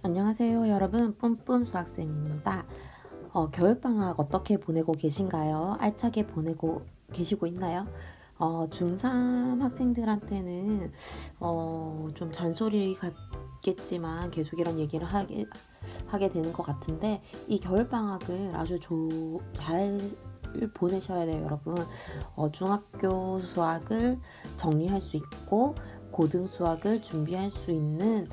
안녕하세요 여러분, 뿜뿜 수학쌤입니다. 겨울방학 어떻게 보내고 계신가요? 알차게 보내고 계시고 있나요? 중3 학생들한테는 좀 잔소리 같겠지만 계속 이런 얘기를 하게 되는 것 같은데, 이 겨울방학을 아주 잘 보내셔야 돼요 여러분. 중학교 수학을 정리할 수 있고 고등 수학을 준비할 수 있는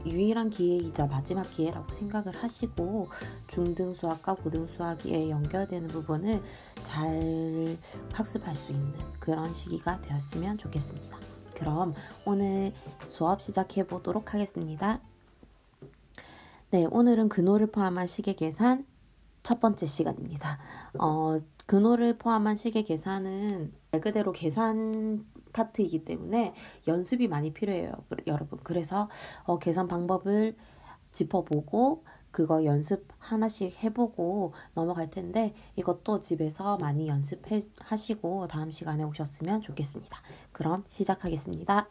유일한 기회이자 마지막 기회라고 생각을 하시고, 중등 수학과 고등 수학에 연결되는 부분을 잘 학습할 수 있는 그런 시기가 되었으면 좋겠습니다. 그럼 오늘 수업 시작해 보도록 하겠습니다. 네, 오늘은 근호를 포함한 시계계산 첫 번째 시간입니다. 근호를 포함한 시계계산은 말 그대로 계산 파트이기 때문에 연습이 많이 필요해요 여러분. 그래서 계산 방법을 짚어보고 그거 연습 하나씩 해보고 넘어갈 텐데, 이것도 집에서 많이 연습하시고 다음 시간에 오셨으면 좋겠습니다. 그럼 시작하겠습니다.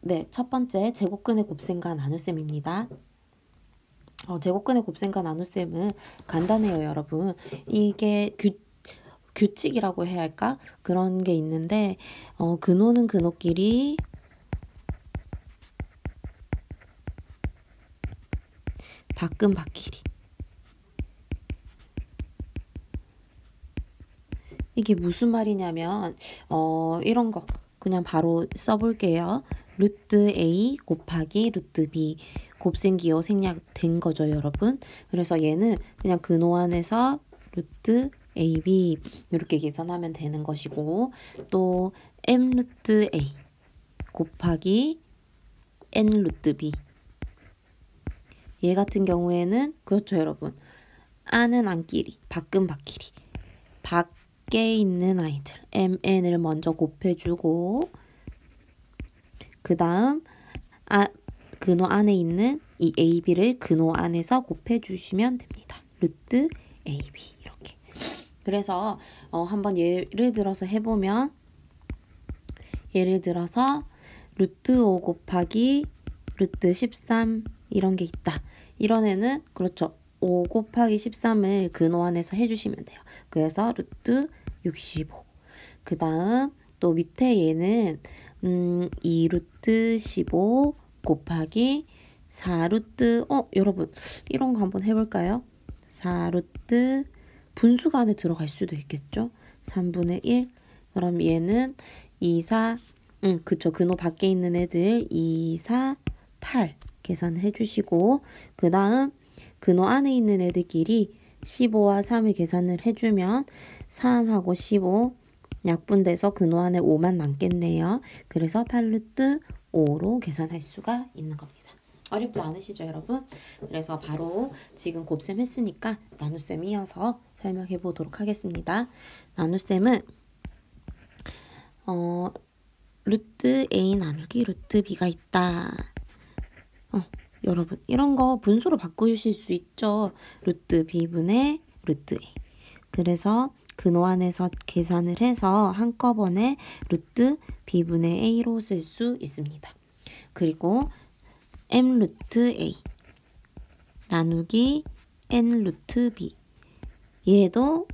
네, 첫 번째 제곱근의 곱셈과 나눗셈입니다. 제곱근의 곱셈과 나눗셈은 간단해요 여러분. 이게 규칙이라고 해야 할까? 그런 게 있는데, 근호는 근호끼리, 밖은 밖끼리. 이게 무슨 말이냐면 이런 거 그냥 바로 써볼게요. 루트 A 곱하기 루트 B, 곱셈기호 생략된 거죠 여러분. 그래서 얘는 그냥 근호 안에서 루트 AB 이렇게 계산하면 되는 것이고, 또 M 루트 A 곱하기 N 루트 B, 얘 같은 경우에는 그렇죠 여러분, 안은 안끼리, 밖은 밖끼리, 밖에 있는 아이들 MN을 먼저 곱해주고, 그 다음 근호 안에 있는 이 AB를 근호 안에서 곱해주시면 됩니다. 루트 AB 이렇게. 그래서 한번 예를 들어서 해보면, 예를 들어서 루트 5 곱하기 루트 13 이런 게 있다. 이런 애는 그렇죠, 5 곱하기 13을 근호 안에서 해주시면 돼요. 그래서 루트 65. 그 다음 또 밑에 얘는 2 루트 15 곱하기 4 루트 여러분 이런 거 한번 해볼까요? 4 루트 분수가 안에 들어갈 수도 있겠죠? 3분의 1. 그럼 얘는 2, 4 그쵸, 근호 밖에 있는 애들 2, 4, 8 계산해 주시고, 그 다음 근호 안에 있는 애들끼리 15와 3을 계산을 해주면 3하고 15 약분돼서 근호 안에 5만 남겠네요. 그래서 8루트 5로 계산할 수가 있는 겁니다. 어렵지 않으시죠 여러분? 그래서 바로 지금 곱셈 했으니까 나눗셈 이어서 설명해 보도록 하겠습니다. 나눗셈은 루트 A 나누기 루트 B가 있다. 여러분 이런 거 분수로 바꾸실 수 있죠. 루트 B분의 루트 A. 그래서 근호 안에서 계산을 해서 한꺼번에 루트 B분의 A로 쓸 수 있습니다. 그리고 M 루트 A 나누기 N 루트 B, 얘도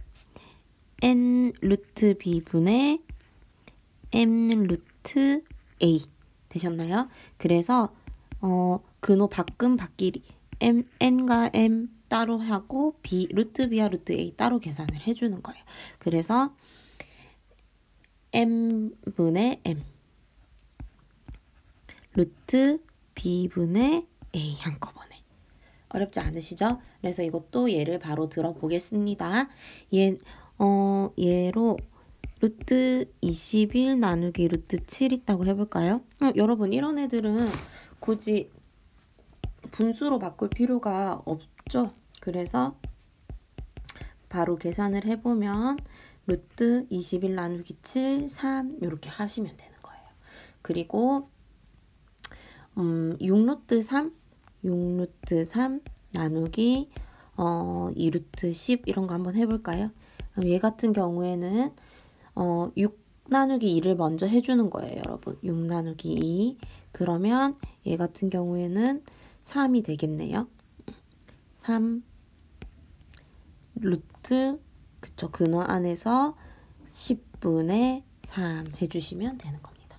N 루트 B분의 M 루트 A 되셨나요? 그래서 근호 밖은 밖끼리 N과 M 따로 하고 루트 B와 루트 A 따로 계산을 해주는 거예요. 그래서 M분의 M 루트 B분의 A 한꺼번에. 어렵지 않으시죠? 그래서 이것도 예를 바로 들어보겠습니다. 얘로 루트 21 나누기 루트 7 있다고 해볼까요? 여러분 이런 애들은 굳이 분수로 바꿀 필요가 없죠? 그래서 바로 계산을 해보면 루트 21 나누기 7, 3 이렇게 하시면 되는 거예요. 그리고 6루트 3 나누기 2루트 10 이런 거 한번 해볼까요? 얘 같은 경우에는 나누기 2를 먼저 해주는 거예요, 여러분. 6 나누기 2. 그러면 얘 같은 경우에는 3이 되겠네요. 3 루트, 그쵸, 근호 안에서 10분의 3 해주시면 되는 겁니다.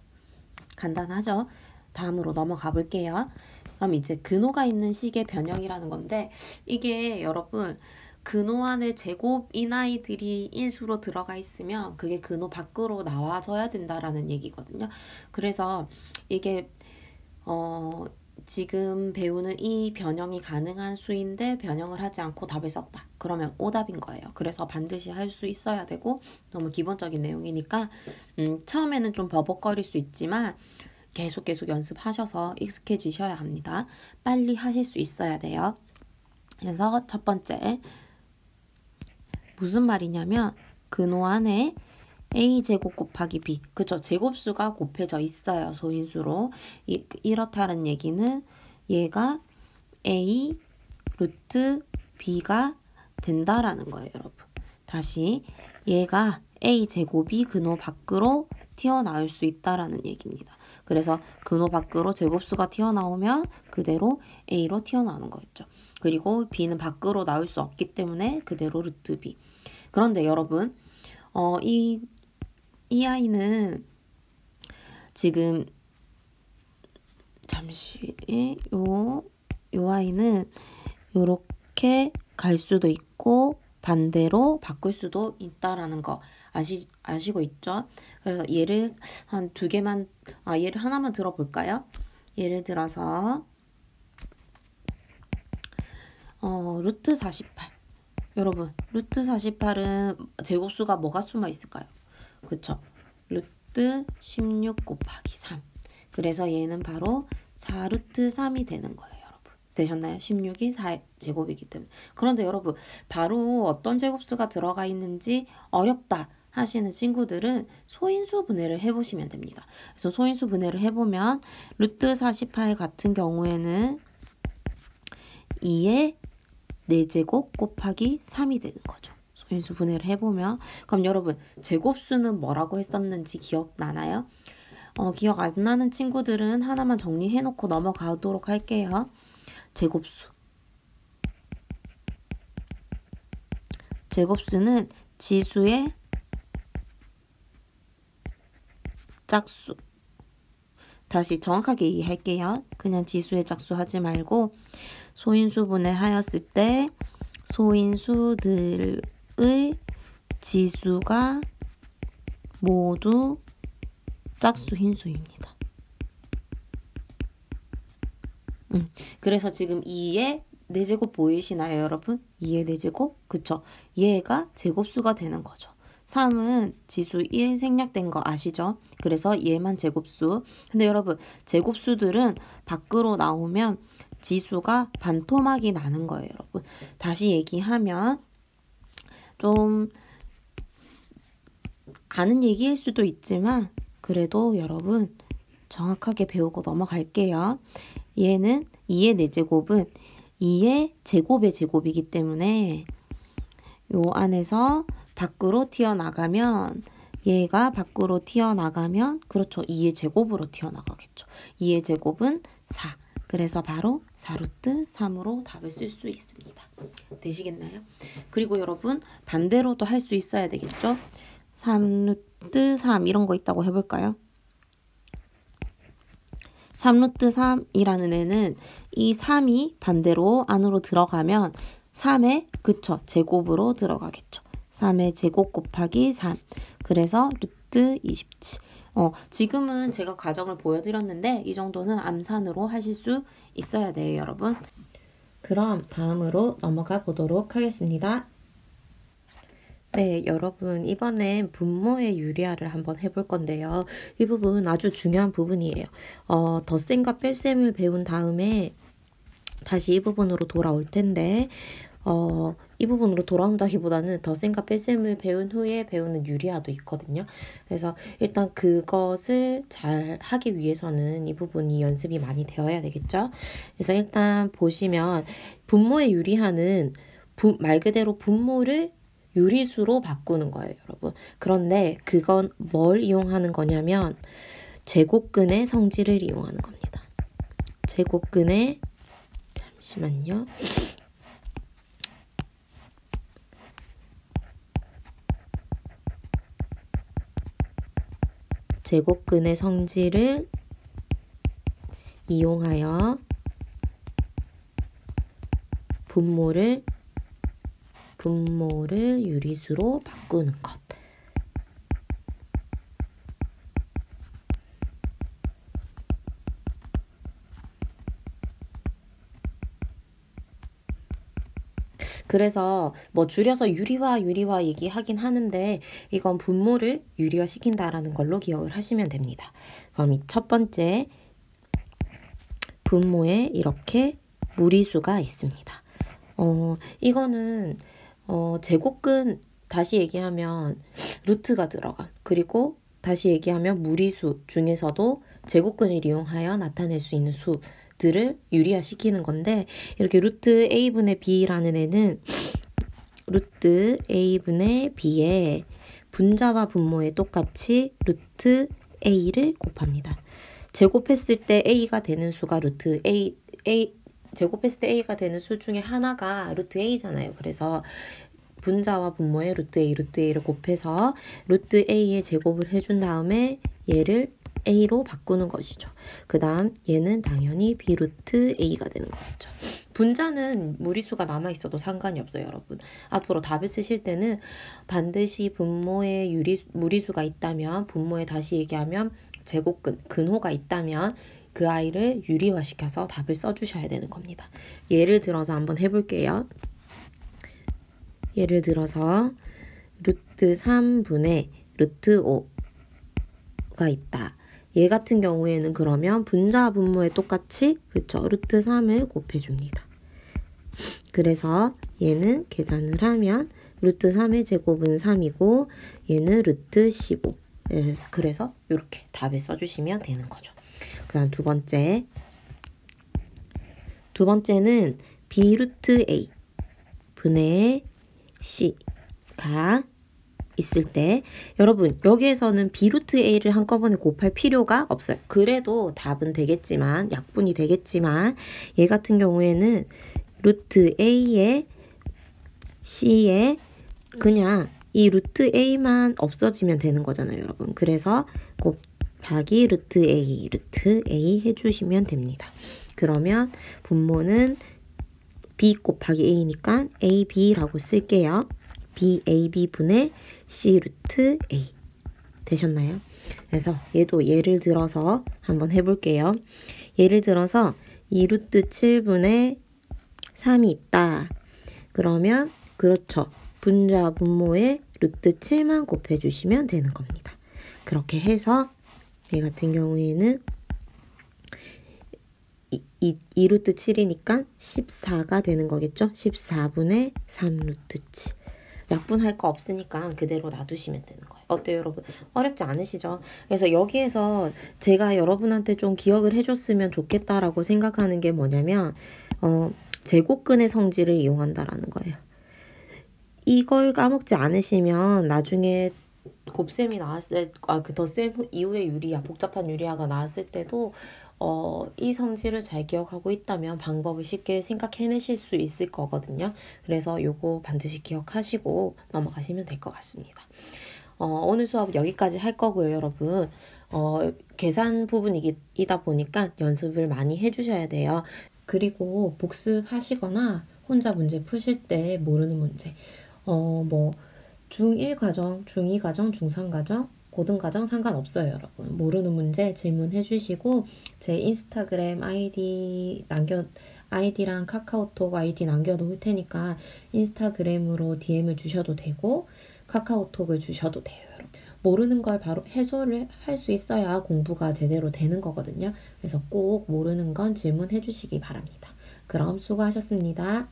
간단하죠? 다음으로 넘어가 볼게요. 그럼 이제 근호가 있는 식의 변형이라는 건데, 이게 여러분 근호 안에 제곱 이나이들이 인수로 들어가 있으면 그게 근호 밖으로 나와줘야 된다라는 얘기거든요. 그래서 이게 지금 배우는 이 변형이 가능한 수인데 변형을 하지 않고 답을 썼다. 그러면 오답인 거예요. 그래서 반드시 할 수 있어야 되고 너무 기본적인 내용이니까 처음에는 좀 버벅거릴 수 있지만 계속 연습하셔서 익숙해지셔야 합니다. 빨리 하실 수 있어야 돼요. 그래서 첫 번째 무슨 말이냐면 근호 안에 a제곱 곱하기 b, 그쵸? 제곱수가 곱해져 있어요. 소인수로. 이렇다는 얘기는 얘가 a 루트 b가 된다라는 거예요, 여러분. 다시 얘가 a제곱이 근호 밖으로 튀어나올 수 있다라는 얘기입니다. 그래서 근호 밖으로 제곱수가 튀어나오면 그대로 a로 튀어나오는 거였죠. 그리고 b는 밖으로 나올 수 없기 때문에 그대로 루트 b. 그런데 여러분 이 아이는 지금 잠시 요 아이는 요렇게 갈 수도 있고 반대로 바꿀 수도 있다라는 거 아시고 있죠? 그래서 얘를 한 두 개만 얘를 하나만 들어볼까요? 예를 들어서 루트 48. 여러분 루트 48은 제곱수가 뭐가 숨어 있을까요? 그쵸? 루트 16 곱하기 3. 그래서 얘는 바로 4루트 3이 되는 거예요, 여러분. 되셨나요? 16이 4제곱이기 때문에. 그런데 여러분, 바로 어떤 제곱수가 들어가 있는지 어렵다 하시는 친구들은 소인수 분해를 해보시면 됩니다. 그래서 소인수 분해를 해보면 루트 48 같은 경우에는 2의 4제곱 곱하기 3이 되는 거죠. 소인수 분해를 해보면. 그럼 여러분 제곱수는 뭐라고 했었는지 기억나나요? 기억 안 나는 친구들은 하나만 정리해놓고 넘어가도록 할게요. 제곱수. 제곱수는 지수의 짝수. 다시 정확하게 이해할게요. 그냥 지수의 짝수 하지 말고 소인수 분해하였을 때 소인수들의 지수가 모두 짝수인 수입니다. 그래서 지금 2의 4제곱 보이시나요, 여러분? 2의 4제곱? 그쵸? 얘가 제곱수가 되는 거죠. 3은 지수 1 생략된 거 아시죠? 그래서 얘만 제곱수. 근데 여러분, 제곱수들은 밖으로 나오면 지수가 반토막이 나는 거예요, 여러분. 다시 얘기하면 좀 아는 얘기일 수도 있지만 그래도 여러분 정확하게 배우고 넘어갈게요. 얘는 2의 4제곱은 2의 제곱의 제곱이기 때문에 요 안에서 밖으로 튀어나가면 얘가 밖으로 튀어나가면 그렇죠. 2의 제곱으로 튀어나가겠죠. 2의 제곱은 4. 그래서 바로 4루트 3으로 답을 쓸 수 있습니다. 되시겠나요? 그리고 여러분 반대로도 할 수 있어야 되겠죠. 3루트 3 이런 거 있다고 해볼까요? 3루트 3이라는 애는 이 3이 반대로 안으로 들어가면 3의 그쵸 제곱으로 들어가겠죠. 3의 제곱 곱하기 3. 그래서 루트 27. 지금은 제가 과정을 보여드렸는데 이 정도는 암산으로 하실 수 있어야 돼요, 여러분. 그럼 다음으로 넘어가 보도록 하겠습니다. 네, 여러분 이번엔 분모의 유리화를 한번 해볼 건데요. 이 부분 아주 중요한 부분이에요. 덧셈과 뺄셈을 배운 다음에 다시 이 부분으로 돌아올 텐데 이 부분으로 돌아온다기보다는 덧셈과 뺄셈을 배운 후에 배우는 유리화도 있거든요. 그래서 일단 그것을 잘 하기 위해서는 이 부분이 연습이 많이 되어야 되겠죠. 그래서 일단 보시면 분모의 유리화는 말 그대로 분모를 유리수로 바꾸는 거예요, 여러분. 그런데 그건 뭘 이용하는 거냐면 제곱근의 성질을 이용하는 겁니다. 제곱근의 잠시만요. 제곱근의 성질을 이용하여 분모를 유리수로 바꾸는 것. 그래서 뭐 줄여서 유리화 얘기하긴 하는데 이건 분모를 유리화 시킨다라는 걸로 기억을 하시면 됩니다. 그럼 이 첫 번째 분모에 이렇게 무리수가 있습니다. 이거는 제곱근 다시 얘기하면 루트가 들어간, 그리고 다시 얘기하면 무리수 중에서도 제곱근을 이용하여 나타낼 수 있는 수들을 유리화시키는 건데, 이렇게 루트 a분의 b라는 애는 루트 a분의 b에 분자와 분모에 똑같이 루트 a를 곱합니다. 제곱했을 때 a가 되는 수가 루트 a 제곱했을 때 a가 되는 수 중에 하나가 루트 a잖아요. 그래서 분자와 분모에 루트 a를 곱해서 루트 a의 제곱을 해준 다음에 얘를 a로 바꾸는 것이죠. 그 다음 얘는 당연히 b 루트 a가 되는 거겠죠. 분자는 무리수가 남아있어도 상관이 없어요, 여러분. 앞으로 답을 쓰실 때는 반드시 분모에 무리수가 있다면, 분모에 다시 얘기하면 제곱근, 근호가 있다면 그 아이를 유리화시켜서 답을 써주셔야 되는 겁니다. 예를 들어서 한번 해볼게요. 예를 들어서 루트 3분의 루트 5가 있다. 얘 같은 경우에는 그러면 분자와 분모에 똑같이 그렇죠. 루트 3을 곱해줍니다. 그래서 얘는 계산을 하면 루트 3의 제곱은 3이고 얘는 루트 15. 그래서 이렇게 답을 써주시면 되는 거죠. 그 다음 두 번째는 b 루트 a 분의 c가 있을 때, 여러분 여기에서는 b 루트 a를 한꺼번에 곱할 필요가 없어요. 그래도 답은 되겠지만, 약분이 되겠지만, 얘 같은 경우에는 루트 a에 c에 그냥 이 루트 a만 없어지면 되는 거잖아요, 여러분. 그래서 곱하기 루트 a 해주시면 됩니다. 그러면 분모는 b 곱하기 a니까 ab라고 쓸게요. b 분의 c 루트 a 되셨나요? 그래서 얘도 예를 들어서 한번 해볼게요. 예를 들어서 2 루트 7분의 3이 있다. 그러면 그렇죠. 분자 분모에 루트 7만 곱해주시면 되는 겁니다. 그렇게 해서 얘 같은 경우에는 2 루트 7이니까 14가 되는 거겠죠? 14분의 3 루트 7. 약분할 거 없으니까 그대로 놔두시면 되는 거예요. 어때요, 여러분? 어렵지 않으시죠? 그래서 여기에서 제가 여러분한테 좀 기억을 해줬으면 좋겠다라고 생각하는 게 뭐냐면 제곱근의 성질을 이용한다라는 거예요. 이걸 까먹지 않으시면 나중에 곱셈이 나왔을 그 덧셈 이후에 복잡한 유리화가 나왔을 때도 이 성질을 잘 기억하고 있다면 방법을 쉽게 생각해내실 수 있을 거거든요. 그래서 요거 반드시 기억하시고 넘어가시면 될 것 같습니다. 오늘 수업 여기까지 할 거고요, 여러분. 계산 부분이다 보니까 연습을 많이 해주셔야 돼요. 그리고 복습하시거나 혼자 문제 푸실 때 모르는 문제, 뭐 중1 과정, 중2 과정, 중3 과정, 고등 과정 상관없어요, 여러분. 모르는 문제 질문해 주시고 제 인스타그램 아이디랑 카카오톡 아이디 남겨놓을 테니까 인스타그램으로 DM을 주셔도 되고 카카오톡을 주셔도 돼요, 여러분. 모르는 걸 바로 해소를 할 수 있어야 공부가 제대로 되는 거거든요. 그래서 꼭 모르는 건 질문해 주시기 바랍니다. 그럼 수고하셨습니다.